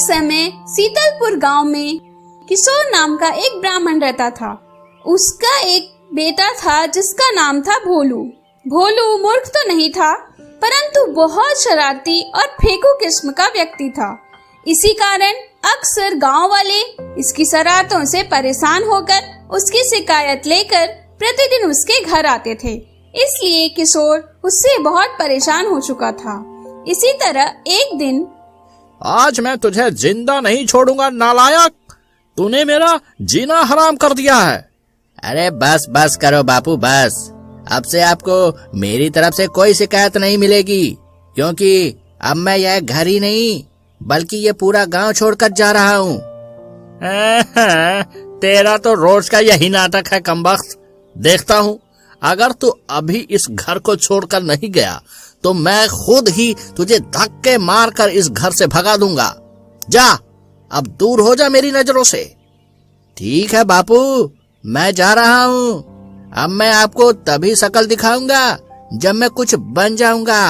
समय शीतलपुर गांव में किशोर नाम का एक ब्राह्मण रहता था। उसका एक बेटा था जिसका नाम था भोलू। भोलू मूर्ख तो नहीं था, परंतु बहुत शरारती और फेंकू किस्म का व्यक्ति था। इसी कारण अक्सर गांव वाले इसकी शरारतों से परेशान होकर उसकी शिकायत लेकर प्रतिदिन उसके घर आते थे। इसलिए किशोर उससे बहुत परेशान हो चुका था। इसी तरह एक दिन, आज मैं तुझे जिंदा नहीं छोड़ूंगा नालायक, तूने मेरा जीना हराम कर दिया है। अरे बस बस करो बापू बस, अब से आपको मेरी तरफ से कोई शिकायत नहीं मिलेगी, क्योंकि अब मैं यह घर ही नहीं बल्कि ये पूरा गांव छोड़कर जा रहा हूँ। तेरा तो रोज का यही नाटक है कमबख्त। देखता हूँ अगर तू अभी इस घर को छोड़कर नहीं गया तो मैं खुद ही तुझे धक्के मारकर इस घर से भगा दूंगा। जा, अब दूर हो जा मेरी नजरों से। ठीक है बापू, मैं जा रहा हूँ। अब मैं आपको तभी शक्ल दिखाऊंगा जब मैं कुछ बन जाऊंगा।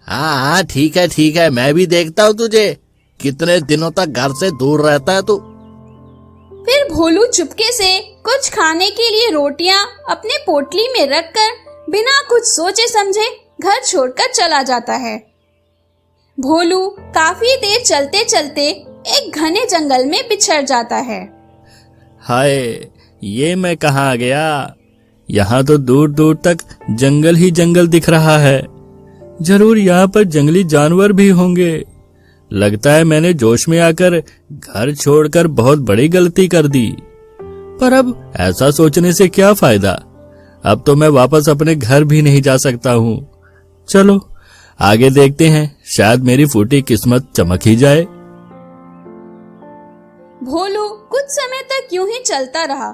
हाँ ठीक है, मैं भी देखता हूँ तुझे कितने दिनों तक घर से दूर रहता है तू। फिर भोलू चुपके से कुछ खाने के लिए रोटियां अपने पोटली में रखकर बिना कुछ सोचे समझे घर छोड़कर चला जाता है। भोलू काफी देर चलते चलते एक घने जंगल में बिछड़ जाता है। हाय, ये मैं कहाँ आ गया? यहाँ तो दूर दूर तक जंगल ही जंगल दिख रहा है। जरूर यहाँ पर जंगली जानवर भी होंगे। लगता है मैंने जोश में आकर घर छोड़कर बहुत बड़ी गलती कर दी। पर अब ऐसा सोचने से क्या फायदा? अब तो मैं वापस अपने घर भी नहीं जा सकता हूँ। चलो आगे देखते हैं, शायद मेरी फूटी किस्मत चमक ही जाए। भोलू कुछ समय तक यूं ही चलता रहा।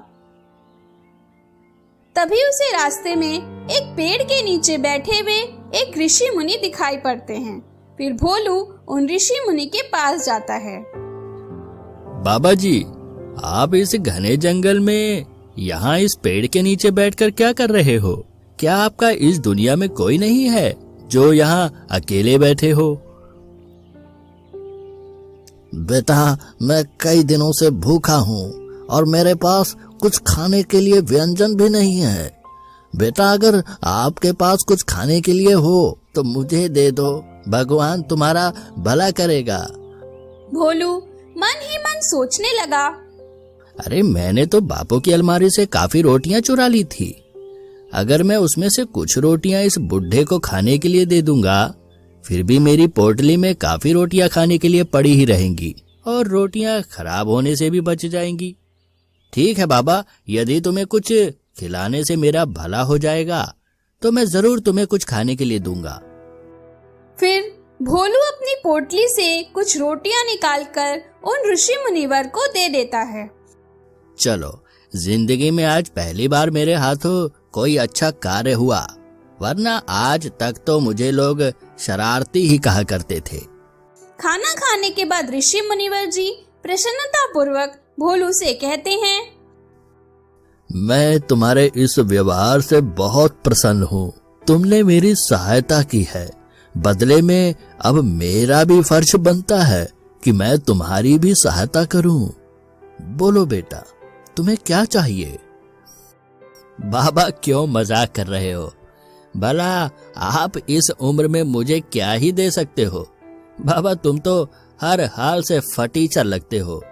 तभी उसे रास्ते में एक पेड़ के नीचे बैठे हुए एक ऋषि मुनि दिखाई पड़ते हैं। फिर भोलू उन ऋषि मुनि के पास जाता है। बाबा जी, आप इस घने जंगल में यहाँ इस पेड़ के नीचे बैठकर क्या कर रहे हो? क्या आपका इस दुनिया में कोई नहीं है जो यहाँ अकेले बैठे हो? बेटा, मैं कई दिनों से भूखा हूँ और मेरे पास कुछ खाने के लिए व्यंजन भी नहीं है। बेटा, अगर आपके पास कुछ खाने के लिए हो तो मुझे दे दो, भगवान तुम्हारा भला करेगा। भोलू मन ही मन सोचने लगा, अरे मैंने तो बापू की अलमारी से काफी रोटियां चुरा ली थी। अगर मैं उसमें से कुछ रोटियां इस बुढ़े को खाने के लिए दे दूंगा, फिर भी मेरी पोटली में काफी रोटियां खाने के लिए पड़ी ही रहेंगी और रोटियां खराब होने से भी बच जाएंगी। ठीक है बाबा, यदि तुम्हें कुछ खिलाने से मेरा भला हो जाएगा तो मैं जरूर तुम्हें कुछ खाने के लिए दूंगा। फिर भोलू अपनी पोटली से कुछ रोटियां निकालकर उन ऋषि मुनिवर को दे देता है। चलो, जिंदगी में आज पहली बार मेरे हाथों कोई अच्छा कार्य हुआ, वरना आज तक तो मुझे लोग शरारती ही कहा करते थे। खाना खाने के बाद ऋषि मुनिवर जी प्रसन्नता पूर्वक भोलू से कहते हैं, मैं तुम्हारे इस व्यवहार से बहुत प्रसन्न हूँ। तुमने मेरी सहायता की है, बदले में अब मेरा भी फर्ज बनता है कि मैं तुम्हारी भी सहायता करूं। बोलो बेटा, तुम्हें क्या चाहिए? बाबा क्यों मजाक कर रहे हो? भला आप इस उम्र में मुझे क्या ही दे सकते हो? बाबा तुम तो हर हाल से फटीचर लगते हो।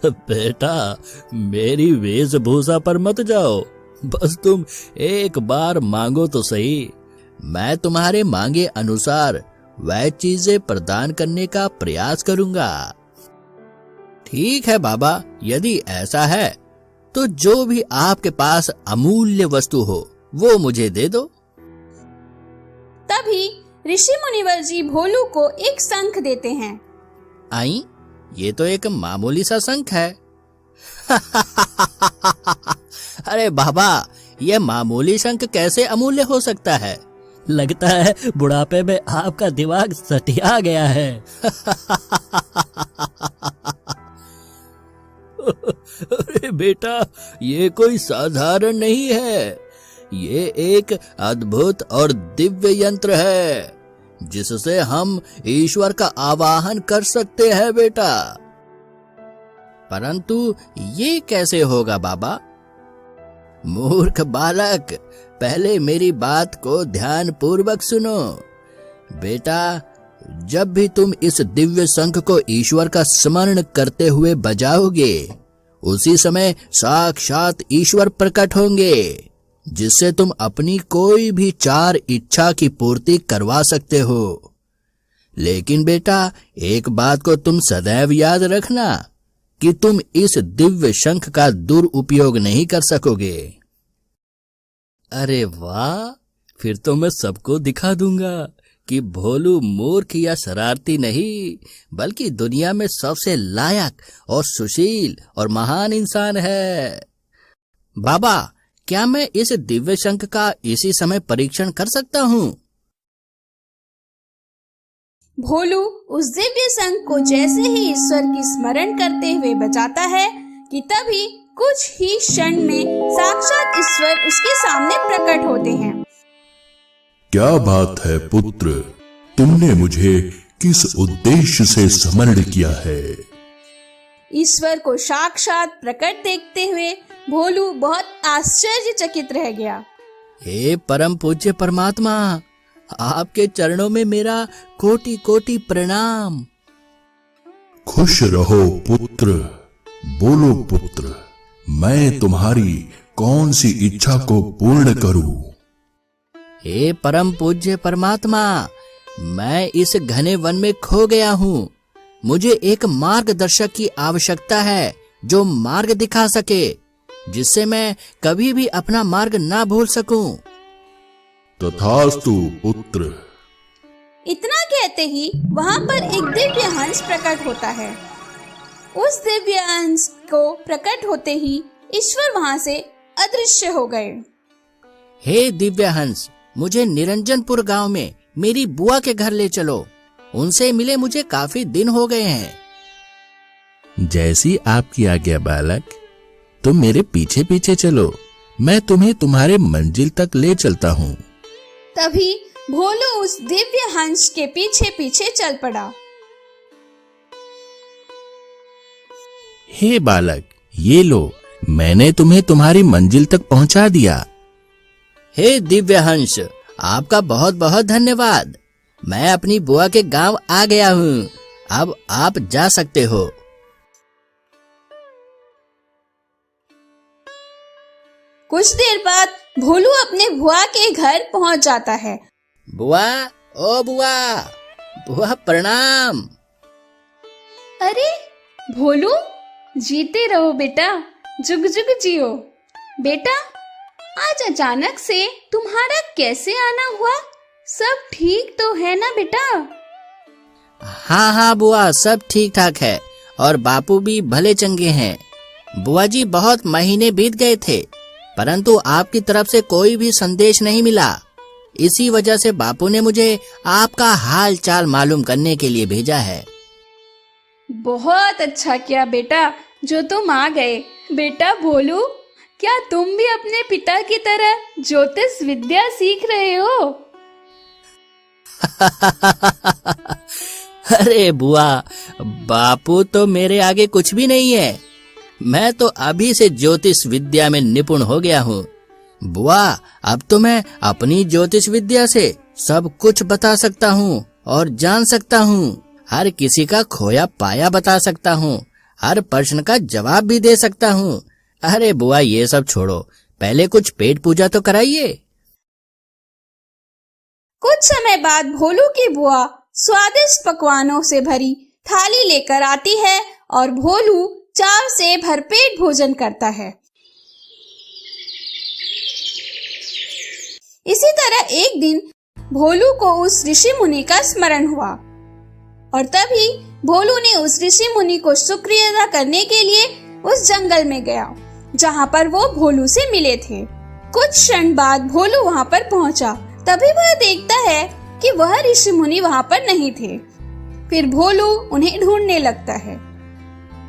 बेटा, मेरी वेशभूषा पर मत जाओ, बस तुम एक बार मांगो तो सही। मैं तुम्हारे मांगे अनुसार वह चीजें प्रदान करने का प्रयास करूंगा। ठीक है बाबा, यदि ऐसा है तो जो भी आपके पास अमूल्य वस्तु हो वो मुझे दे दो। तभी ऋषि मुनिवर जी भोलू को एक शंख देते हैं। आई, ये तो एक मामूली सा शंख है। अरे बाबा, ये मामूली शंख कैसे अमूल्य हो सकता है? लगता है बुढ़ापे में आपका दिमाग सटिया गया है। अरे बेटा, ये कोई साधारण नहीं है, ये एक अद्भुत और दिव्य यंत्र है जिससे हम ईश्वर का आवाहन कर सकते हैं बेटा। परंतु ये कैसे होगा बाबा? मूर्ख बालक, पहले मेरी बात को ध्यान पूर्वक सुनो। बेटा, जब भी तुम इस दिव्य शंख को ईश्वर का स्मरण करते हुए बजाओगे, उसी समय साक्षात ईश्वर प्रकट होंगे, जिससे तुम अपनी कोई भी 4 इच्छा की पूर्ति करवा सकते हो। लेकिन बेटा, एक बात को तुम सदैव याद रखना कि तुम इस दिव्य शंख का दुरुपयोग नहीं कर सकोगे। अरे वाह, फिर तो मैं सबको दिखा दूंगा कि भोलू मूर्ख या शरारती नहीं, बल्कि दुनिया में सबसे लायक और सुशील और महान इंसान है। बाबा, क्या मैं इस दिव्य शंख का इसी समय परीक्षण कर सकता हूँ? भोलू उस दिव्य शंख को जैसे ही ईश्वर की स्मरण करते हुए बजाता है कि तभी कुछ ही क्षण में साक्षात ईश्वर उसके सामने प्रकट होते हैं। क्या बात है पुत्र, तुमने मुझे किस उद्देश्य से स्मरण किया है? ईश्वर को साक्षात प्रकट देखते हुए भोलू बहुत आश्चर्यचकित रह गया। हे परम पूज्य परमात्मा, आपके चरणों में मेरा कोटि कोटि प्रणाम। खुश रहो पुत्र, बोलो पुत्र, मैं तुम्हारी कौन सी इच्छा को पूर्ण करूं? हे परम पूज्य परमात्मा, मैं इस घने वन में खो गया हूँ। मुझे एक मार्गदर्शक की आवश्यकता है जो मार्ग दिखा सके, जिससे मैं कभी भी अपना मार्ग ना भूल सकूं। तथास्तु पुत्र। इतना कहते ही वहाँ पर एक दिव्य हंस प्रकट होता है। उस दिव्य हंस को प्रकट होते ही ईश्वर वहाँ से अदृश्य हो गए। हे दिव्य हंस, मुझे निरंजनपुर गांव में मेरी बुआ के घर ले चलो। उनसे मिले मुझे काफी दिन हो गए हैं। जैसी आपकी आज्ञा बालक, तुम मेरे पीछे पीछे चलो, मैं तुम्हें तुम्हारे मंजिल तक ले चलता हूँ। तभी भोलू उस दिव्य हंस के पीछे पीछे चल पड़ा। हे बालक, ये लो, मैंने तुम्हें तुम्हारी मंजिल तक पहुंचा दिया। हे दिव्य हंस, आपका बहुत बहुत धन्यवाद। मैं अपनी बुआ के गांव आ गया हूँ। अब आप जा सकते हो। कुछ देर बाद भोलू अपने बुआ के घर पहुंच जाता है। बुआ, ओ बुआ, बुआ प्रणाम। अरे भोलू, जीते रहो बेटा, जुग जुग जियो। बेटा, आज अचानक से तुम्हारा कैसे आना हुआ? सब ठीक तो है ना बेटा? हाँ हाँ बुआ, सब ठीक ठाक है और बापू भी भले चंगे हैं। बुआ जी, बहुत महीने बीत गए थे, परंतु आपकी तरफ से कोई भी संदेश नहीं मिला। इसी वजह से बापू ने मुझे आपका हाल चाल मालूम करने के लिए भेजा है। बहुत अच्छा किया बेटा जो तुम आ गए। बेटा भोलू, क्या तुम भी अपने पिता की तरह ज्योतिष विद्या सीख रहे हो? अरे बुआ, बापू तो मेरे आगे कुछ भी नहीं है। मैं तो अभी से ज्योतिष विद्या में निपुण हो गया हूँ। बुआ, अब तो मैं अपनी ज्योतिष विद्या से सब कुछ बता सकता हूँ और जान सकता हूँ। हर किसी का खोया पाया बता सकता हूँ, हर प्रश्न का जवाब भी दे सकता हूँ। अरे बुआ, ये सब छोड़ो, पहले कुछ पेट पूजा तो कराइए। कुछ समय बाद भोलू की बुआ स्वादिष्ट पकवानों से भरी थाली लेकर आती है और भोलू चाव से भरपेट भोजन करता है। इसी तरह एक दिन भोलू को उस ऋषि मुनि का स्मरण हुआ और तभी भोलू ने उस ऋषि मुनि को शुक्रिया अदा करने के लिए उस जंगल में गया जहाँ पर वो भोलू से मिले थे। कुछ क्षण बाद भोलू वहाँ पर पहुँचा। तभी वह देखता है कि वह ऋषि मुनि वहाँ पर नहीं थे। फिर भोलू उन्हें ढूंढने लगता है।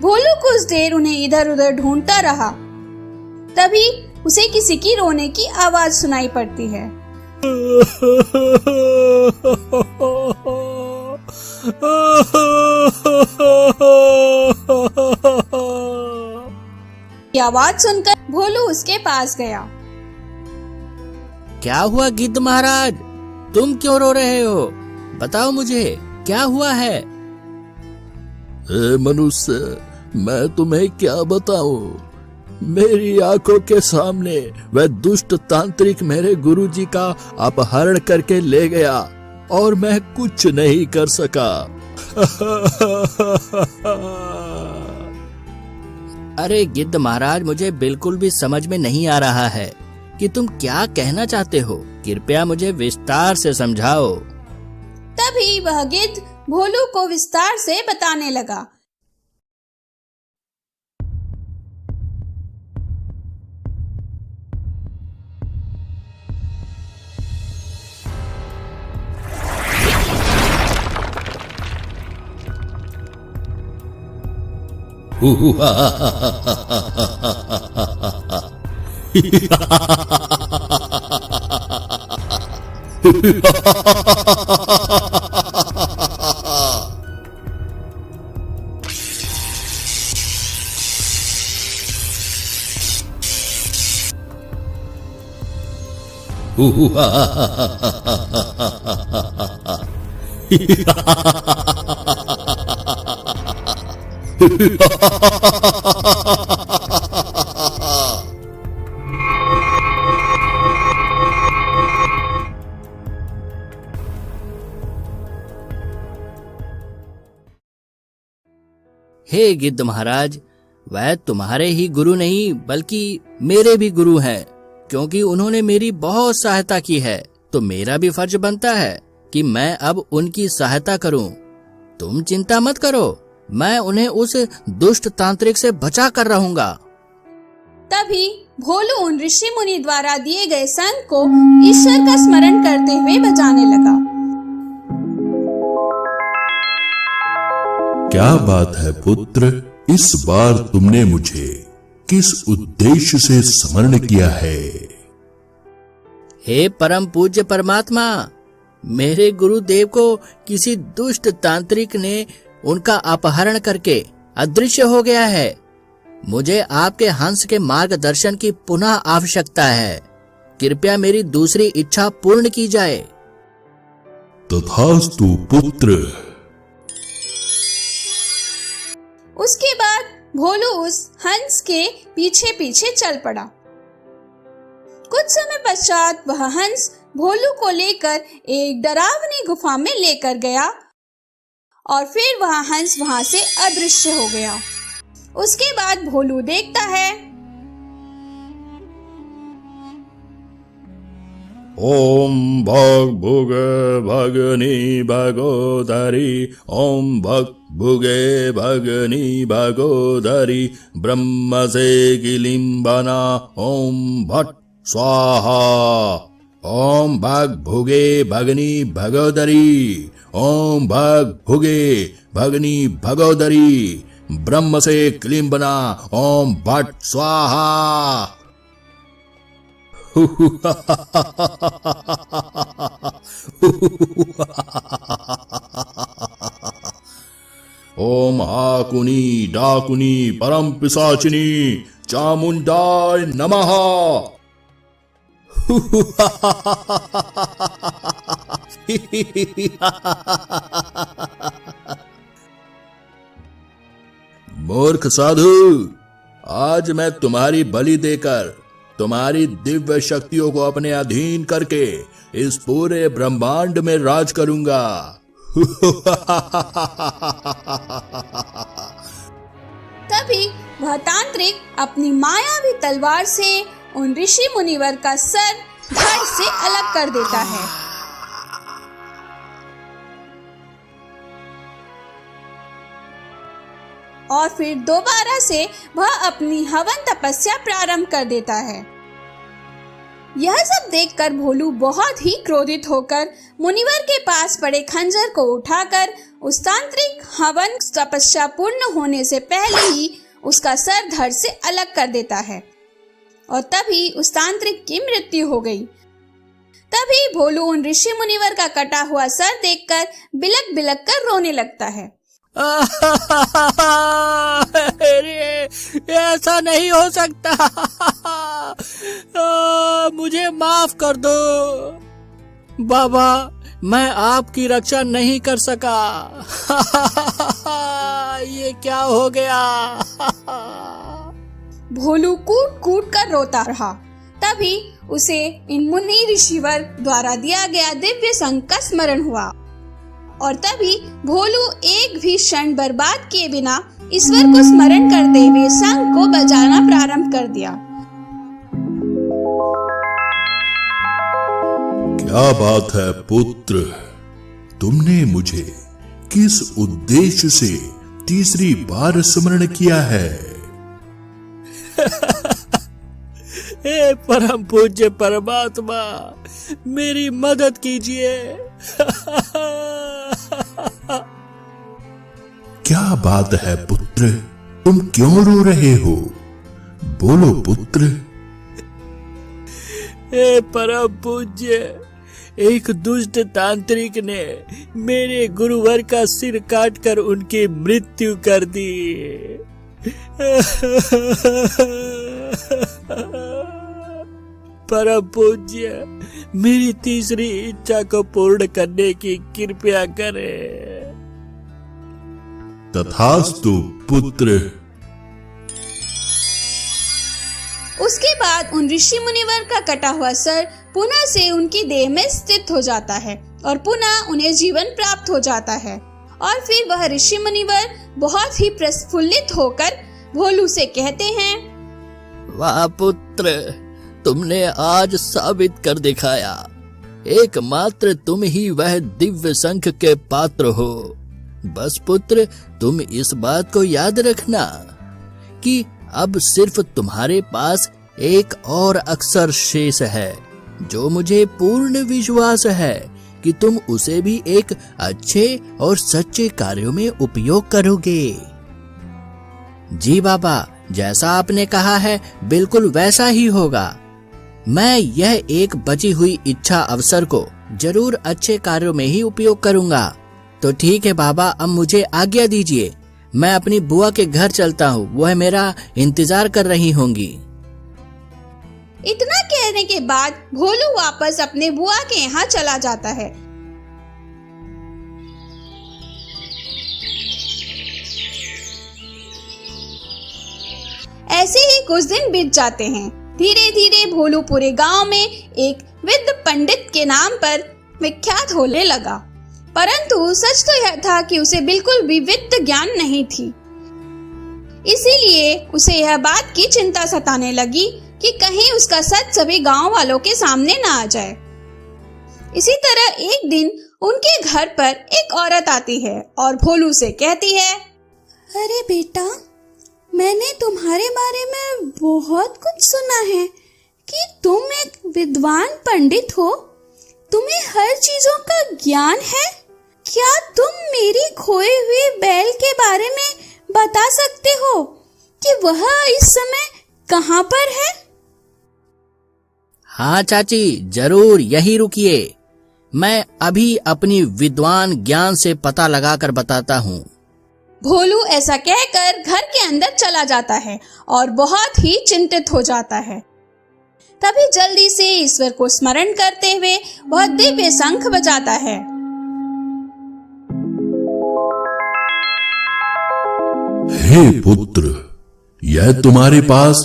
भोलू कुछ देर उन्हें इधर उधर ढूंढता रहा। तभी उसे किसी की रोने की आवाज सुनाई पड़ती है। ये आवाज सुनकर भोलू उसके पास गया। क्या हुआ गिद्ध महाराज, तुम क्यों रो रहे हो? बताओ मुझे क्या हुआ है। मनुष्य, मैं तुम्हें क्या बताऊं? मेरी आंखों के सामने वह दुष्ट तांत्रिक मेरे गुरुजी का अपहरण करके ले गया और मैं कुछ नहीं कर सका। अरे गिद्ध महाराज, मुझे बिल्कुल भी समझ में नहीं आ रहा है कि तुम क्या कहना चाहते हो। कृपया मुझे विस्तार से समझाओ। तभी वह गिद्ध भोलू को विस्तार से बताने लगा। हे गिद्ध महाराज, वह तुम्हारे ही गुरु नहीं बल्कि मेरे भी गुरु हैं, क्योंकि उन्होंने मेरी बहुत सहायता की है, तो मेरा भी फर्ज बनता है कि मैं अब उनकी सहायता करूं। तुम चिंता मत करो, मैं उन्हें उस दुष्ट तांत्रिक से बचा कर रहूंगा। तभी भोलू उन ऋषि मुनि द्वारा दिए गए संत को ईश्वर का स्मरण करते हुए बजाने लगा। क्या बात है पुत्र, इस बार तुमने मुझे किस उद्देश्य से स्मरण किया है? हे परम पूज्य परमात्मा, मेरे गुरुदेव को किसी दुष्ट तांत्रिक ने उनका अपहरण करके अदृश्य हो गया है। मुझे आपके हंस के मार्गदर्शन की पुनः आवश्यकता है। कृपया मेरी दूसरी इच्छा पूर्ण की जाए। तथास्तु पुत्र। उसके बाद भोलू उस हंस के पीछे पीछे चल पड़ा। कुछ समय पश्चात वह हंस भोलू को लेकर एक डरावनी गुफा में लेकर गया और फिर वह हंस वहां से अदृश्य हो गया। उसके बाद भोलू देखता है, ओम भग भुग भगनी भगोदरी, ओम भग भुगे भगनी भगोदरी, ब्रह्म से गिलिम्बना, ओम भट स्वाहा। ओम भग भुगे भगनी भगोदरी, ओम भग भुगे भगनी भगोदरी, ब्रह्म से क्लिम्बना, ओम भट स्वाहा। ओम आकुनी डाकुनी परम पिशाचिनी चामुंडाय नमः। मूर्ख साधु, आज मैं तुम्हारी बलि देकर तुम्हारी दिव्य शक्तियों को अपने अधीन करके इस पूरे ब्रह्मांड में राज करूंगा। तभी वह तांत्रिक अपनी मायावी तलवार से उन ऋषि मुनिवर का सर धड़ से अलग कर देता है। और फिर दोबारा से वह अपनी हवन तपस्या प्रारंभ कर देता है। यह सब देखकर भोलू बहुत ही क्रोधित होकर मुनिवर के पास पड़े खंजर को उठाकर उस तांत्रिक हवन तपस्या पूर्ण होने से पहले ही उसका सर धड़ से अलग कर देता है और तभी उस तांत्रिक की मृत्यु हो गई। तभी भोलू उन ऋषि मुनिवर का कटा हुआ सर देखकर बिलक बिलक कर रोने लगता है। अरे ऐसा नहीं हो सकता। मुझे माफ कर दो बाबा, मैं आपकी रक्षा नहीं कर सका। ये क्या हो गया? भोलू कूट कूट कर रोता रहा। तभी उसे इन मुनि ऋषिवर द्वारा दिया गया दिव्य शंख का स्मरण हुआ और तभी भोलू एक भी क्षण बर्बाद किए बिना ईश्वर को स्मरण करते हुए शंख को बजाना प्रारंभ कर दिया। क्या बात है पुत्र, तुमने मुझे किस उद्देश्य से तीसरी बार स्मरण किया है? हे परम पूज्य परमात्मा, मेरी मदद कीजिए। क्या बात है पुत्र, तुम क्यों रो रहे हो? बोलो पुत्र। हे परम पूज्य, एक दुष्ट तांत्रिक ने मेरे गुरुवर का सिर काटकर उनकी मृत्यु कर दी। परम पूज्य, मेरी तीसरी इच्छा को पूर्ण करने की कृपया करें। तथास्तु पुत्र। उसके बाद उन ऋषि मुनिवर का कटा हुआ सर पुनः से उनकी देह में स्थित हो जाता है और पुनः उन्हें जीवन प्राप्त हो जाता है। और फिर वह ऋषि मुनिवर बहुत ही प्रफुल्लित होकर भोलू से कहते हैं, वाह पुत्र, तुमने आज साबित कर दिखाया, एकमात्र तुम ही वह दिव्य शंख के पात्र हो। बस पुत्र, तुम इस बात को याद रखना कि अब सिर्फ तुम्हारे पास एक और अक्षर शेष है, जो मुझे पूर्ण विश्वास है कि तुम उसे भी एक अच्छे और सच्चे कार्यों में उपयोग करोगे। जी बाबा, जैसा आपने कहा है बिल्कुल वैसा ही होगा। मैं यह एक बची हुई इच्छा अवसर को जरूर अच्छे कार्यों में ही उपयोग करूंगा। तो ठीक है बाबा, अब मुझे आज्ञा दीजिए, मैं अपनी बुआ के घर चलता हूँ, वह मेरा इंतजार कर रही होंगी। इतना कहने के बाद भोलू वापस अपने बुआ के यहाँ चला जाता है। ऐसे ही कुछ दिन बीत जाते हैं। धीरे धीरे भोलू पूरे गांव में एक विद्ध पंडित के नाम पर विख्यात होने लगा, परंतु सच तो यह था कि उसे बिल्कुल भी विद्ध ज्ञान नहीं थी। इसीलिए उसे यह बात की चिंता सताने लगी कि कहीं उसका सच सभी गांव वालों के सामने न आ जाए। इसी तरह एक दिन उनके घर पर एक औरत आती है और भोलू से कहती है, अरे बेटा, मैंने तुम्हारे बारे में बहुत कुछ सुना है कि तुम एक विद्वान पंडित हो, तुम्हें हर चीजों का ज्ञान है। क्या तुम मेरी खोए हुए बैल के बारे में बता सकते हो कि वह इस समय कहाँ पर है? हाँ चाची, जरूर यही रुकिए, मैं अभी अपनी विद्वान ज्ञान से पता लगाकर बताता हूँ। भोलू ऐसा कहकर घर के अंदर चला जाता है और बहुत ही चिंतित हो जाता है। तभी जल्दी से ईश्वर को स्मरण करते हुए वह दिव्य शंख बजाता है। हे पुत्र, यह तुम्हारे पास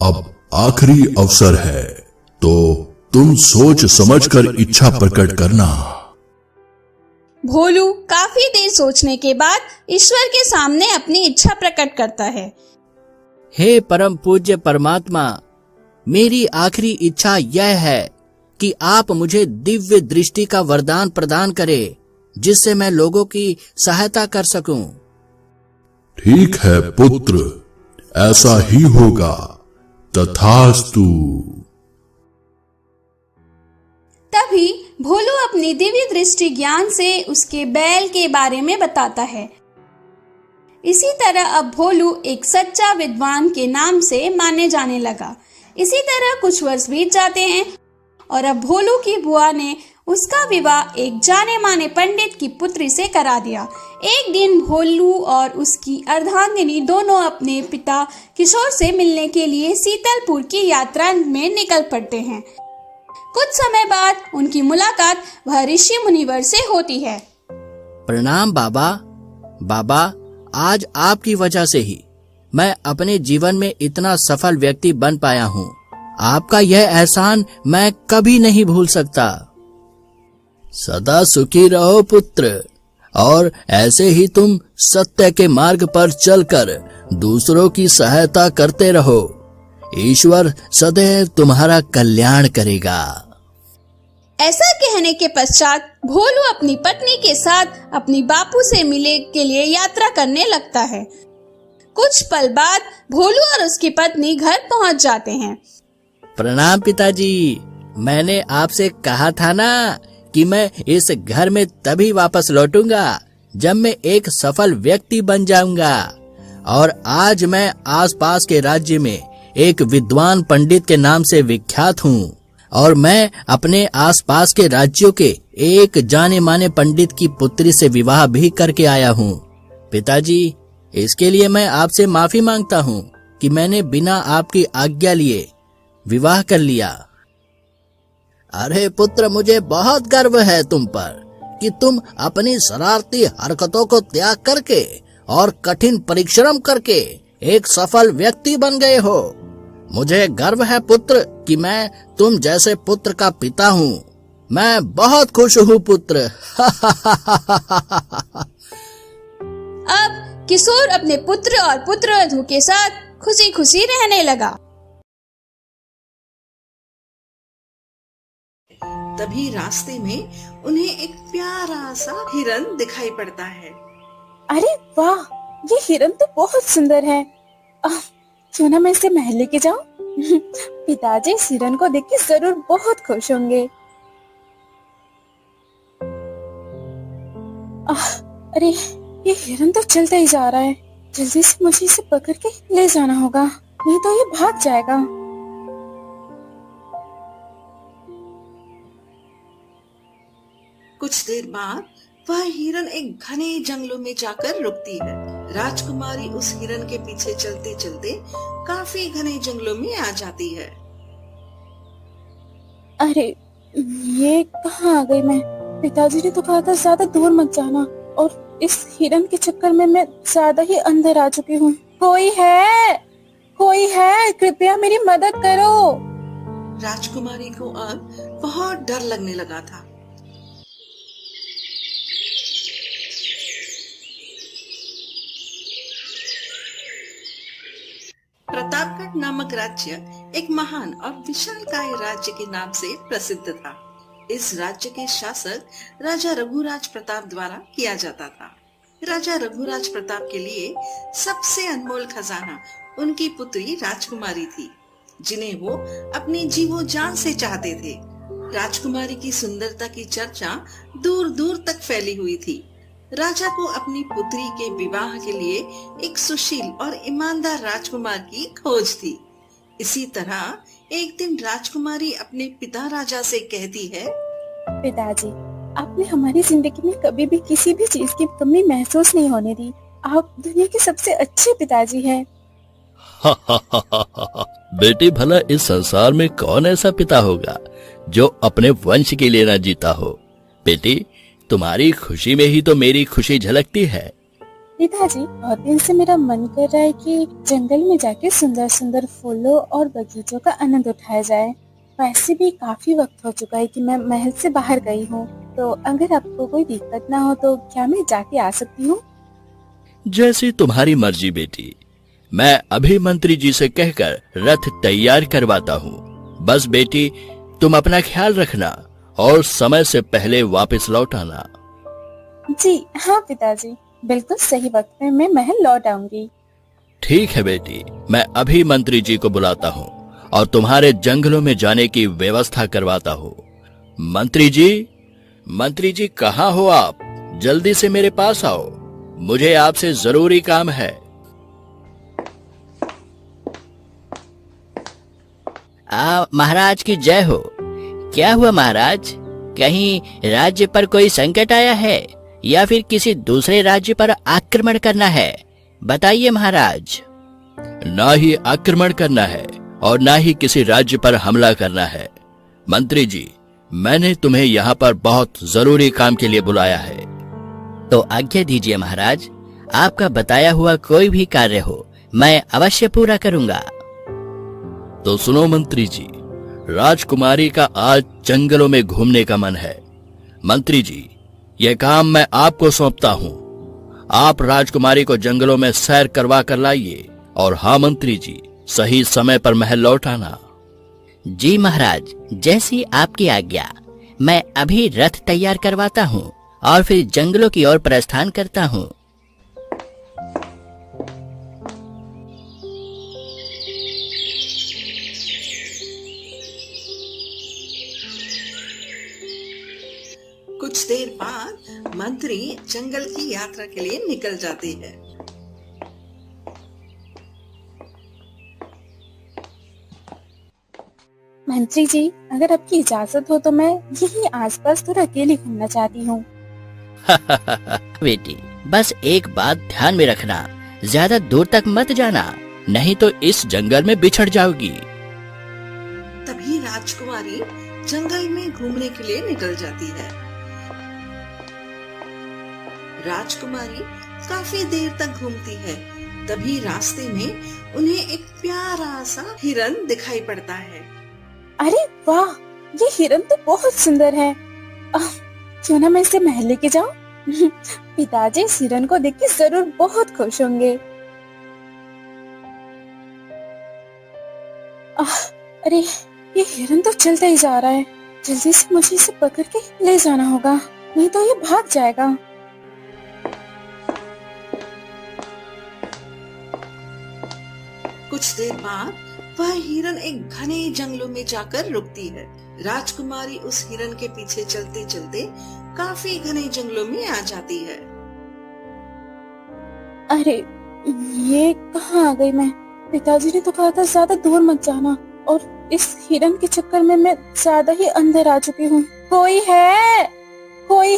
अब आखिरी अवसर है, तो तुम सोच समझकर इच्छा प्रकट करना। भोलू काफी देर सोचने के बाद ईश्वर के सामने अपनी इच्छा प्रकट करता है। हे परम पूज्य परमात्मा, मेरी आखिरी इच्छा यह है कि आप मुझे दिव्य दृष्टि का वरदान प्रदान करें, जिससे मैं लोगों की सहायता कर सकूं। ठीक है पुत्र, ऐसा ही होगा। तथास्तु। तभी भोलू अपनी दिव्य दृष्टि ज्ञान से उसके बैल के बारे में बताता है। इसी तरह अब भोलू एक सच्चा विद्वान के नाम से माने जाने लगा। इसी तरह कुछ वर्ष बीत जाते हैं और अब भोलू की बुआ ने उसका विवाह एक जाने माने पंडित की पुत्री से करा दिया। एक दिन भोलू और उसकी अर्धांगिनी दोनों अपने पिता किशोर से मिलने के लिए सीतलपुर की यात्रा में निकल पड़ते हैं। कुछ समय बाद उनकी मुलाकात वह ऋषि मुनिवर से होती है। प्रणाम बाबा। बाबा, आज आपकी वजह से ही मैं अपने जीवन में इतना सफल व्यक्ति बन पाया हूँ। आपका यह एहसान मैं कभी नहीं भूल सकता। सदा सुखी रहो पुत्र, और ऐसे ही तुम सत्य के मार्ग पर चलकर दूसरों की सहायता करते रहो। ईश्वर सदैव तुम्हारा कल्याण करेगा। ऐसा कहने के पश्चात भोलू अपनी पत्नी के साथ अपनी बापू से मिलने के लिए यात्रा करने लगता है। कुछ पल बाद भोलू और उसकी पत्नी घर पहुंच जाते हैं। प्रणाम पिताजी। मैंने आपसे कहा था ना कि मैं इस घर में तभी वापस लौटूंगा जब मैं एक सफल व्यक्ति बन जाऊंगा। और आज मैं आसपास के राज्य में एक विद्वान पंडित के नाम से विख्यात हूँ, और मैं अपने आसपास के राज्यों के एक जाने माने पंडित की पुत्री से विवाह भी करके आया हूँ। पिताजी, इसके लिए मैं आपसे माफी मांगता हूँ कि मैंने बिना आपकी आज्ञा लिए विवाह कर लिया। अरे पुत्र, मुझे बहुत गर्व है तुम पर कि तुम अपनी शरारती हरकतों को त्याग करके और कठिन परिश्रम करके एक सफल व्यक्ति बन गए हो। मुझे गर्व है पुत्र कि मैं तुम जैसे पुत्र का पिता हूँ। मैं बहुत खुश हूँ पुत्र। अब किशोर अपने पुत्र और पुत्रवधू के साथ खुशी खुशी रहने लगा। तभी रास्ते में उन्हें एक प्यारा सा हिरन दिखाई पड़ता है। अरे वाह, ये हिरन तो बहुत सुंदर है। क्यों ना मैं इसे महल लेके जाऊं? पिताजी इस हिरन को देख के जरूर बहुत खुश होंगे। अरे ये हिरन तो चलता ही जा रहा है। जल्दी से मुझे इसे पकड़ के ले जाना होगा, नहीं तो ये भाग जाएगा। कुछ देर बाद वह हिरन एक घने जंगलों में जाकर रुकती है। राजकुमारी उस हिरन के पीछे चलते चलते काफी घने जंगलों में आ जाती है। अरे ये कहाँ आ गई मैं? पिताजी ने तो कहा था ज्यादा दूर मत जाना, और इस हिरन के चक्कर में मैं ज्यादा ही अंदर आ चुकी हूँ। कोई है, कृपया मेरी मदद करो। राजकुमारी को अब बहुत डर लगने लगा था। प्रतापगढ़ नामक राज्य एक महान और विशालकाय राज्य के नाम से प्रसिद्ध था। इस राज्य के शासक राजा रघुराज प्रताप द्वारा किया जाता था। राजा रघुराज प्रताप के लिए सबसे अनमोल खजाना उनकी पुत्री राजकुमारी थी, जिन्हें वो अपनी जीवो जान से चाहते थे। राजकुमारी की सुंदरता की चर्चा दूर दूर तक फैली हुई थी। राजा को अपनी पुत्री के विवाह के लिए एक सुशील और ईमानदार राजकुमार की खोज थी। इसी तरह एक दिन राजकुमारी अपने पिता राजा से कहती है, पिताजी, आपने हमारी जिंदगी में कभी भी किसी भी चीज की कमी महसूस नहीं होने दी। आप दुनिया के सबसे अच्छे पिताजी हैं। बेटी, भला इस संसार में कौन ऐसा पिता होगा जो अपने वंश के लिए न जीता हो। बेटी, तुम्हारी खुशी में ही तो मेरी खुशी झलकती है। पिताजी, बहुत दिन से मेरा मन कर रहा है कि जंगल में जाके सुंदर सुंदर फूलों और बगीचों का आनंद उठाया जाए। वैसे भी काफी वक्त हो चुका है कि मैं महल से बाहर गई हूँ, तो अगर आपको कोई दिक्कत ना हो तो क्या मैं जाके आ सकती हूँ? जैसी तुम्हारी मर्जी बेटी। मैं अभी मंत्री जी से कहकर रथ तैयार करवाता हूँ। बस बेटी, तुम अपना ख्याल रखना और समय से पहले वापस लौट आना। जी हाँ पिताजी, बिल्कुल सही वक्त में मैं महल लौट आऊंगी। ठीक है बेटी, मैं अभी मंत्री जी को बुलाता हूँ और तुम्हारे जंगलों में जाने की व्यवस्था करवाता हूँ। मंत्री जी कहाँ हो आप? जल्दी से मेरे पास आओ, मुझे आपसे जरूरी काम है। महाराज की जय हो। क्या हुआ महाराज? कहीं राज्य पर कोई संकट आया है या फिर किसी दूसरे राज्य पर आक्रमण करना है? बताइए महाराज। ना ही आक्रमण करना है और ना ही किसी राज्य पर हमला करना है। मंत्री जी, मैंने तुम्हें यहाँ पर बहुत जरूरी काम के लिए बुलाया है। तो आज्ञा दीजिए महाराज, आपका बताया हुआ कोई भी कार्य हो मैं अवश्य पूरा करूंगा। तो सुनो मंत्री जी, राजकुमारी का आज जंगलों में घूमने का मन है। मंत्री जी, यह काम मैं आपको सौंपता हूँ। आप राजकुमारी को जंगलों में सैर करवा कर लाइए और हाँ मंत्री जी, सही समय पर महल लौट आना। जी महाराज, जैसी आपकी आज्ञा। मैं अभी रथ तैयार करवाता हूँ और फिर जंगलों की ओर प्रस्थान करता हूँ। कुछ देर बाद मंत्री जंगल की यात्रा के लिए निकल जाते हैं। मंत्री जी, अगर आपकी इजाजत हो तो मैं यही आसपास थोड़ा अकेली घूमना चाहती हूँ। बेटी, बस एक बात ध्यान में रखना, ज्यादा दूर तक मत जाना, नहीं तो इस जंगल में बिछड़ जाओगी। तभी राजकुमारी जंगल में घूमने के लिए निकल जाती है। राजकुमारी काफी देर तक घूमती है। तभी रास्ते में उन्हें एक प्यारा सा हिरन दिखाई पड़ता है। अरे वाह, ये हिरन तो बहुत सुंदर है। क्यों ना मैं इसे महल लेके जाऊं? पिताजी इस हिरन को देख के जरूर बहुत खुश होंगे। अरे ये हिरन तो चलता ही जा रहा है। जल्दी से मुझे इसे पकड़ के ले जाना होगा, नहीं तो ये भाग जाएगा। कुछ देर बाद वह हिरन एक घने जंगलों में जाकर रुकती है। राजकुमारी उस हिरन के पीछे चलते चलते काफी घने जंगलों में आ जाती है। अरे ये कहाँ आ गई मैं? पिताजी ने तो कहा था ज्यादा दूर मत जाना, और इस हिरन के चक्कर में मैं ज्यादा ही अंदर आ चुकी हूँ। कोई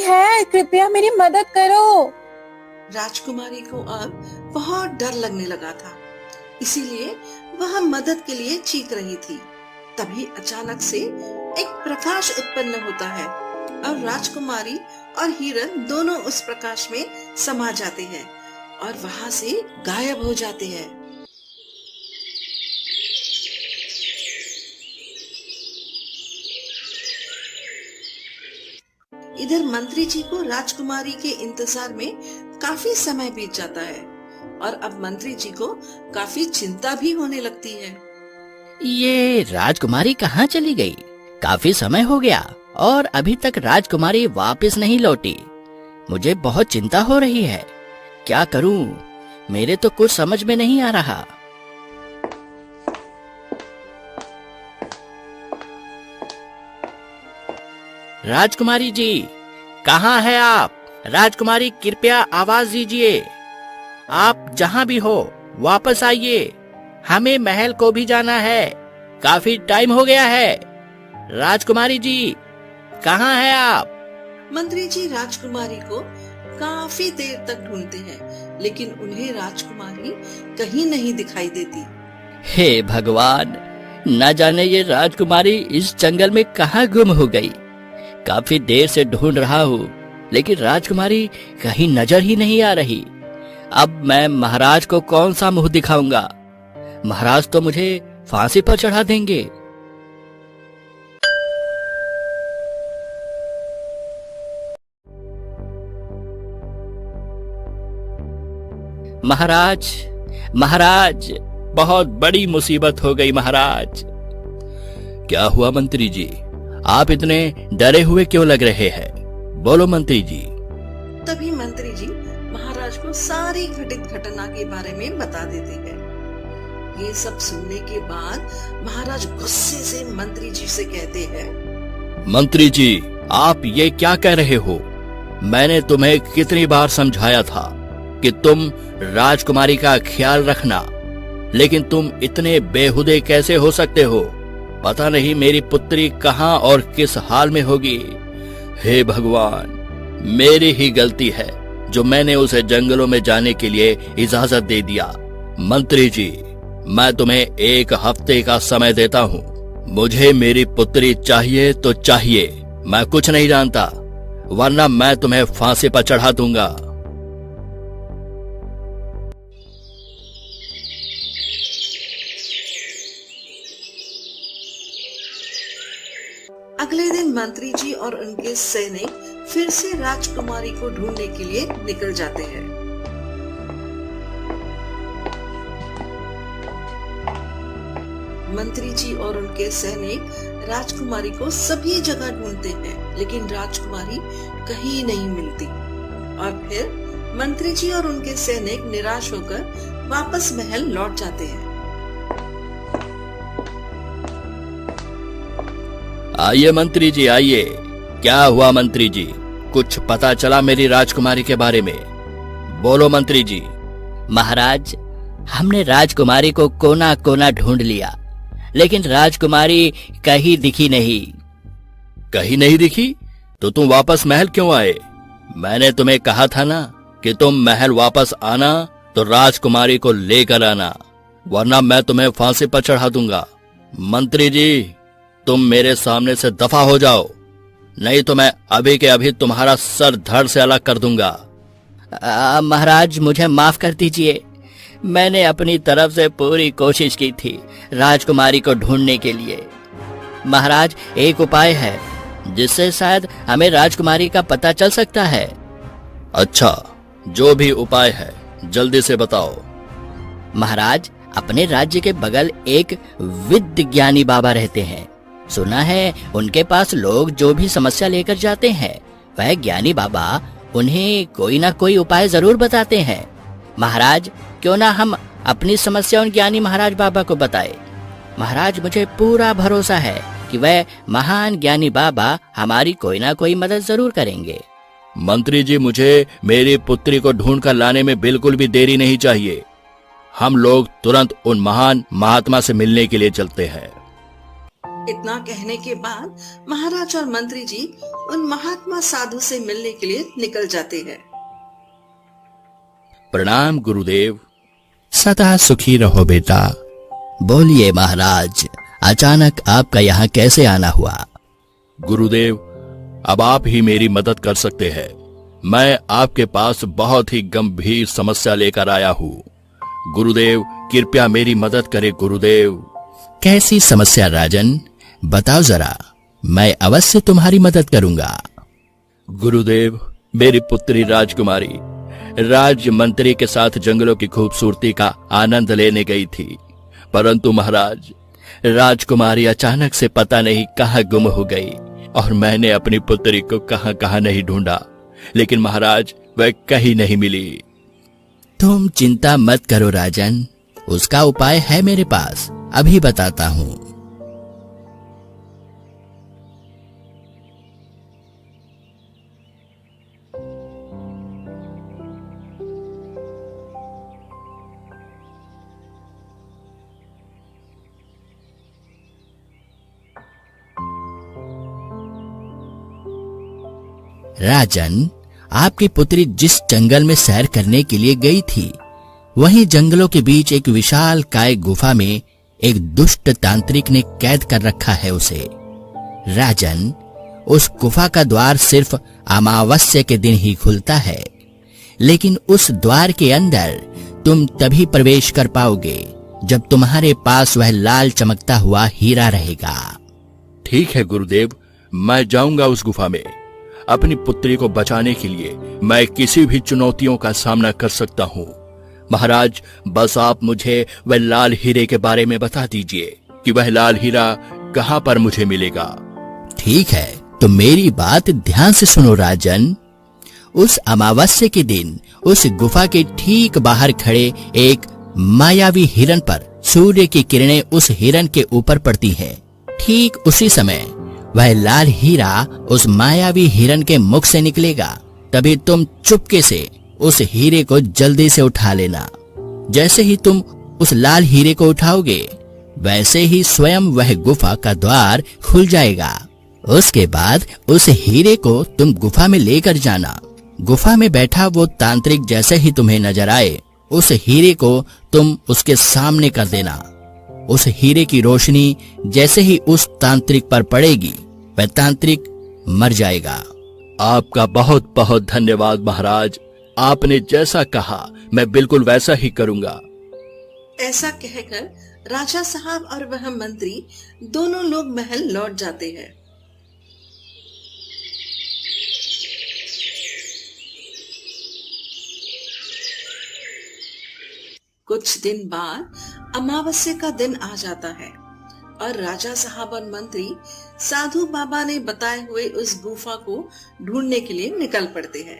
है, कृपया मेरी मदद करो। राजकुमारी को अब बहुत डर लगने लगा था, इसीलिए वह मदद के लिए चीख रही थी। तभी अचानक से एक प्रकाश उत्पन्न होता है और राजकुमारी और हिरन दोनों उस प्रकाश में समा जाते हैं और वहां से गायब हो जाते हैं। इधर मंत्री जी को राजकुमारी के इंतजार में काफी समय बीत जाता है और अब मंत्री जी को काफी चिंता भी होने लगती है। ये राजकुमारी कहाँ चली गई? काफी समय हो गया और अभी तक राजकुमारी वापस नहीं लौटी। मुझे बहुत चिंता हो रही है। क्या करूं? मेरे तो कुछ समझ में नहीं आ रहा। राजकुमारी जी, कहाँ है आप? राजकुमारी, कृपया आवाज दीजिए। आप जहाँ भी हो वापस आइए, हमें महल को भी जाना है, काफी टाइम हो गया है। राजकुमारी जी, कहाँ है आप? मंत्री जी राजकुमारी को काफी देर तक ढूंढते हैं, लेकिन उन्हें राजकुमारी कहीं नहीं दिखाई देती। हे भगवान, न जाने ये राजकुमारी इस जंगल में कहाँ गुम हो गई। काफी देर से ढूंढ रहा हूँ, लेकिन राजकुमारी कहीं नजर ही नहीं आ रही। अब मैं महाराज को कौन सा मुंह दिखाऊंगा? महाराज तो मुझे फांसी पर चढ़ा देंगे। महाराज, महाराज, बहुत बड़ी मुसीबत हो गई महाराज। क्या हुआ मंत्री जी? आप इतने डरे हुए क्यों लग रहे हैं? बोलो मंत्री जी। तभी मंत्री जी महाराज को सारी घटित घटना के बारे में बता देते हैं। ये सब सुनने के बाद महाराज गुस्से से मंत्री जी से कहते हैं, मंत्री जी, आप ये क्या कह रहे हो? मैंने तुम्हें कितनी बार समझाया था कि तुम राजकुमारी का ख्याल रखना, लेकिन तुम इतने बेहुदे कैसे हो सकते हो? पता नहीं मेरी पुत्री कहाँ और किस हाल में होगी। हे भगवान, मेरी ही गलती है जो मैंने उसे जंगलों में जाने के लिए इजाजत दे दिया। मंत्री जी, मैं तुम्हें 1 हफ्ते का समय देता हूँ। मुझे मेरी पुत्री चाहिए तो चाहिए, मैं कुछ नहीं जानता, वरना मैं तुम्हें फांसी पर चढ़ा दूंगा। अगले दिन मंत्री जी और उनके सैनिक फिर से राजकुमारी को ढूंढने के लिए निकल जाते हैं। मंत्री जी और उनके सैनिक राजकुमारी को सभी जगह ढूंढते हैं, लेकिन राजकुमारी कहीं नहीं मिलती। और फिर मंत्री जी और उनके सैनिक निराश होकर वापस महल लौट जाते हैं। आइए मंत्री जी, आइए। क्या हुआ मंत्री जी? कुछ पता चला मेरी राजकुमारी के बारे में? बोलो मंत्री जी। महाराज, हमने राजकुमारी को कोना कोना ढूंढ लिया, लेकिन राजकुमारी कहीं दिखी नहीं। कहीं नहीं दिखी? तो तुम वापस महल क्यों आए? मैंने तुम्हें कहा था ना कि तुम महल वापस आना तो राजकुमारी को लेकर आना, वरना मैं तुम्हें फांसी पर चढ़ा दूंगा। मंत्री जी, तुम मेरे सामने से दफा हो जाओ, नहीं तो मैं अभी के अभी तुम्हारा सर धड़ से अलग कर दूंगा। महाराज, मुझे माफ कर दीजिए। मैंने अपनी तरफ से पूरी कोशिश की थी राजकुमारी को ढूंढने के लिए। महाराज, एक उपाय है जिससे शायद हमें राजकुमारी का पता चल सकता है। अच्छा, जो भी उपाय है जल्दी से बताओ। महाराज, अपने राज्य के बगल एक विद्यानी बाबा रहते हैं। सुना है उनके पास लोग जो भी समस्या लेकर जाते हैं, वह ज्ञानी बाबा उन्हें कोई ना कोई उपाय जरूर बताते हैं। महाराज, क्यों ना हम अपनी समस्या उन ज्ञानी महाराज बाबा को बताए। महाराज, मुझे पूरा भरोसा है कि वह महान ज्ञानी बाबा हमारी कोई ना कोई मदद जरूर करेंगे। मंत्री जी, मुझे मेरी पुत्री को ढूंढ कर लाने में बिल्कुल भी देरी नहीं चाहिए। हम लोग तुरंत उन महान महात्मा से मिलने के लिए चलते हैं। इतना कहने के बाद महाराज और मंत्री जी उन महात्मा साधु से मिलने के लिए निकल जाते हैं। प्रणाम गुरुदेव। सदा सुखी रहो बेटा। बोलिए महाराज, अचानक आपका यहाँ कैसे आना हुआ? गुरुदेव, अब आप ही मेरी मदद कर सकते हैं। मैं आपके पास बहुत ही गंभीर समस्या लेकर आया हूँ। गुरुदेव, कृपया मेरी मदद करें गुरुदेव। कैसी समस्या राजन? बताओ जरा, मैं अवश्य तुम्हारी मदद करूंगा। गुरुदेव, मेरी पुत्री राजकुमारी राज्य मंत्री के साथ जंगलों की खूबसूरती का आनंद लेने गई थी, परंतु महाराज, राजकुमारी अचानक से पता नहीं कहाँ गुम हो गई और मैंने अपनी पुत्री को कहाँ कहाँ नहीं ढूंढा, लेकिन महाराज वह कहीं नहीं मिली। तुम चिंता मत करो राजन, उसका उपाय है मेरे पास, अभी बताता हूँ। राजन, आपकी पुत्री जिस जंगल में सैर करने के लिए गई थी, वहीं जंगलों के बीच एक विशाल काय गुफा में एक दुष्ट तांत्रिक ने कैद कर रखा है उसे। राजन, उस गुफा का द्वार सिर्फ अमावस्या के दिन ही खुलता है, लेकिन उस द्वार के अंदर तुम तभी प्रवेश कर पाओगे जब तुम्हारे पास वह लाल चमकता हुआ हीरा रहेगा। ठीक है गुरुदेव, मैं जाऊंगा उस गुफा में। अपनी पुत्री को बचाने के लिए मैं किसी भी चुनौतियों का सामना कर सकता हूँ। महाराज, बस आप मुझे वह लाल हीरे के बारे में बता दीजिए कि वह लाल हीरा कहाँ पर मुझे मिलेगा। ठीक है, तो मेरी बात ध्यान से सुनो राजन। उस अमावस्या के दिन उस गुफा के ठीक बाहर खड़े एक मायावी हिरन पर सूर्य की किरणें उस हिरन के ऊपर पड़ती हैं। ठीक उसी समय वह लाल हीरा उस मायावी हिरन के मुख से निकलेगा। तभी तुम चुपके से उस हीरे को जल्दी से उठा लेना। जैसे ही तुम उस लाल हीरे को उठाओगे, वैसे ही स्वयं वह गुफा का द्वार खुल जाएगा। उसके बाद उस हीरे को तुम गुफा में लेकर जाना। गुफा में बैठा वो तांत्रिक जैसे ही तुम्हें नजर आए, उस हीरे को तुम उसके सामने कर देना। उस हीरे की रोशनी जैसे ही उस तांत्रिक पर पड़ेगी, वह तांत्रिक मर जाएगा। आपका बहुत बहुत धन्यवाद महाराज। आपने जैसा कहा मैं बिल्कुल वैसा ही करूंगा। ऐसा कहकर राजा साहब और वह मंत्री दोनों लोग महल लौट जाते हैं। कुछ दिन बाद अमावस्या का दिन आ जाता है और राजा साहब और मंत्री साधु बाबा ने बताए हुए उस गुफा को ढूंढने के लिए निकल पड़ते हैं।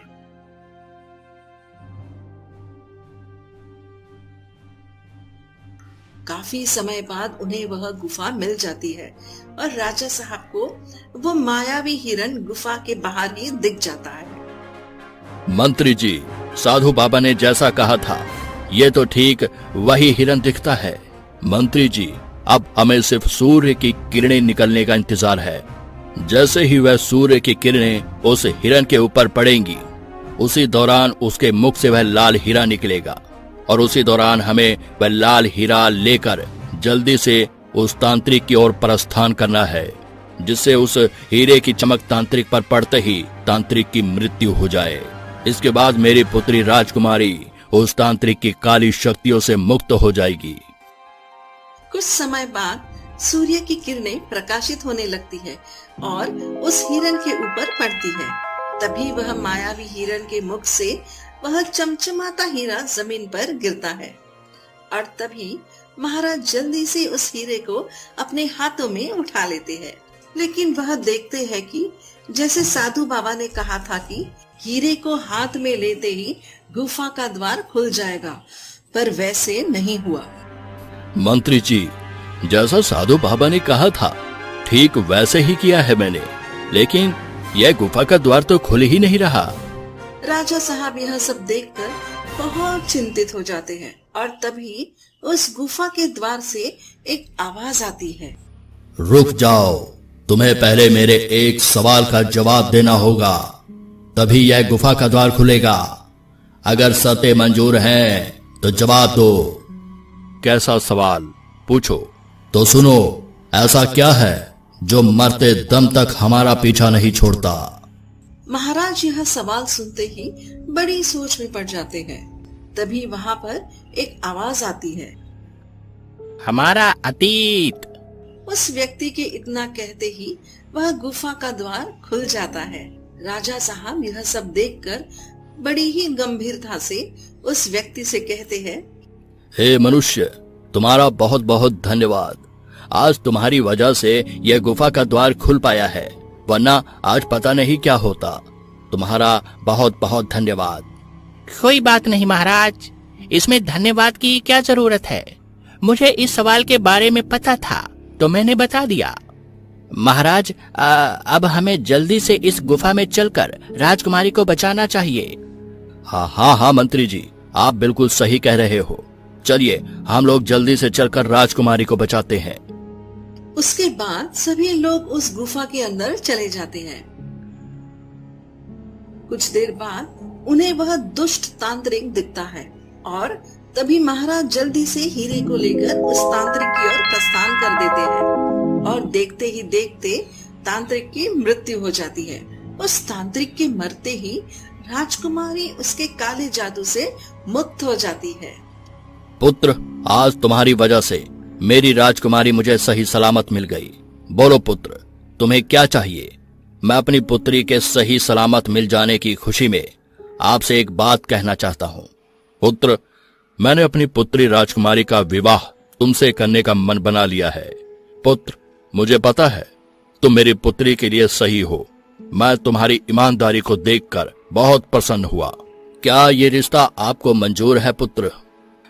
काफी समय बाद उन्हें वह गुफा मिल जाती है और राजा साहब को वो मायावी हिरन गुफा के बाहर ही दिख जाता है। मंत्री जी, साधु बाबा ने जैसा कहा था, ये तो ठीक वही हिरन दिखता है। मंत्री जी, अब हमें सिर्फ सूर्य की किरणें निकलने का इंतजार है। जैसे ही वह सूर्य की किरणें उस हिरन के ऊपर पड़ेंगी, उसी दौरान उसके मुख से वह लाल हीरा निकलेगा और उसी दौरान हमें वह लाल हीरा लेकर जल्दी से उस तांत्रिक की ओर प्रस्थान करना है, जिससे उस हीरे की चमक तांत्रिक पर पड़ते ही तांत्रिक की मृत्यु हो जाए। इसके बाद मेरी पुत्री राजकुमारी उस तांत्रिक की काली शक्तियों से मुक्त हो जाएगी। कुछ समय बाद सूर्य की किरणें प्रकाशित होने लगती है और उस हिरन के ऊपर पड़ती है। तभी वह मायावी हिरन के मुख से वह चमचमाता हीरा जमीन पर गिरता है और तभी महाराज जल्दी से उस हीरे को अपने हाथों में उठा लेते हैं। लेकिन वह देखते हैं कि जैसे साधु बाबा ने कहा था कि हीरे को हाथ में लेते ही गुफा का द्वार खुल जाएगा, पर वैसे नहीं हुआ। मंत्री जी, जैसा साधु बाबा ने कहा था ठीक वैसे ही किया है मैंने, लेकिन यह गुफा का द्वार तो खुल ही नहीं रहा। राजा साहब यह सब देखकर बहुत चिंतित हो जाते हैं और तभी उस गुफा के द्वार से एक आवाज आती है। रुक जाओ, तुम्हें पहले मेरे एक सवाल का जवाब देना होगा, तभी यह गुफा का द्वार खुलेगा। अगर शर्तें मंजूर हैं तो जवाब दो। कैसा सवाल? पूछो। तो सुनो, ऐसा क्या है जो मरते दम तक हमारा पीछा नहीं छोड़ता? महाराज यह सवाल सुनते ही बड़ी सोच में पड़ जाते हैं। तभी वहाँ पर एक आवाज आती है, हमारा अतीत। उस व्यक्ति के इतना कहते ही वह गुफा का द्वार खुल जाता है। राजा साहब यह सब देखकर बड़ी ही गंभीरता से उस व्यक्ति से कहते हैं, हे मनुष्य, तुम्हारा बहुत बहुत धन्यवाद। आज तुम्हारी वजह से यह गुफा का द्वार खुल पाया है, वरना आज पता नहीं क्या होता। तुम्हारा बहुत बहुत धन्यवाद। कोई बात नहीं महाराज, इसमें धन्यवाद की क्या जरूरत है। मुझे इस सवाल के बारे में पता था तो मैंने बता दिया। महाराज, अब हमें जल्दी से इस गुफा में चलकर राजकुमारी को बचाना चाहिए। हाँ मंत्री जी, आप बिल्कुल सही कह रहे हो। चलिए हम लोग जल्दी से चलकर राजकुमारी को बचाते हैं। उसके बाद सभी लोग उस गुफा के अंदर चले जाते हैं। कुछ देर बाद उन्हें वह दुष्ट तांत्रिक दिखता है और तभी महाराज जल्दी से हीरे को लेकर उस तांत्रिक की ओर प्रस्थान कर देते हैं और देखते ही देखते तांत्रिक की मृत्यु हो जाती है। उस तांत्रिक के मरते ही राजकुमारी उसके काले जादू से मुक्त हो जाती है। पुत्र, आज तुम्हारी वजह से मेरी राजकुमारी मुझे सही सलामत मिल गई। बोलो पुत्र, तुम्हें क्या चाहिए? मैं अपनी पुत्री के सही सलामत मिल जाने की खुशी में आपसे एक बात कहना चाहता हूँ। पुत्र, मैंने अपनी पुत्री राजकुमारी का विवाह तुमसे करने का मन बना लिया है। पुत्र, मुझे पता है तुम मेरी पुत्री के लिए सही हो। मैं तुम्हारी ईमानदारी को देखकर बहुत प्रसन्न हुआ। क्या ये रिश्ता आपको मंजूर है पुत्र?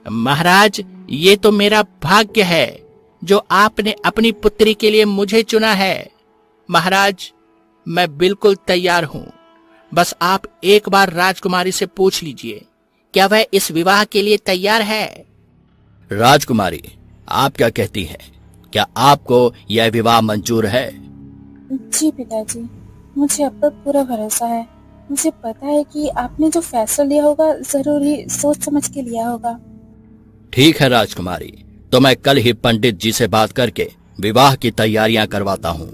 महाराज, ये तो मेरा भाग्य है जो आपने अपनी पुत्री के लिए मुझे चुना है। महाराज, मैं बिल्कुल तैयार हूँ। बस आप एक बार राजकुमारी से पूछ लीजिए, क्या वह इस विवाह के लिए तैयार है? राजकुमारी, आप क्या कहती हैं? क्या आपको यह विवाह मंजूर है? जी पिताजी, मुझे आप पर पूरा भरोसा है। मुझे पता है कि आपने जो फैसला लिया होगा जरूर ही सोच समझ के लिया होगा। ठीक है राजकुमारी, तो मैं कल ही पंडित जी से बात करके विवाह की तैयारियां करवाता हूँ।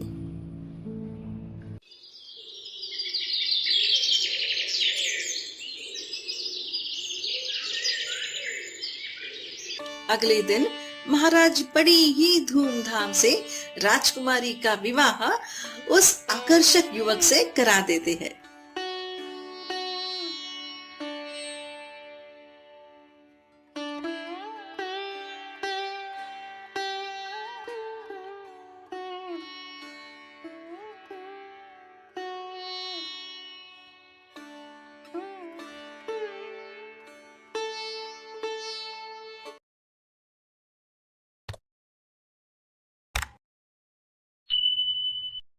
अगले दिन महाराज बड़ी ही धूमधाम से राजकुमारी का विवाह उस आकर्षक युवक से करा देते हैं।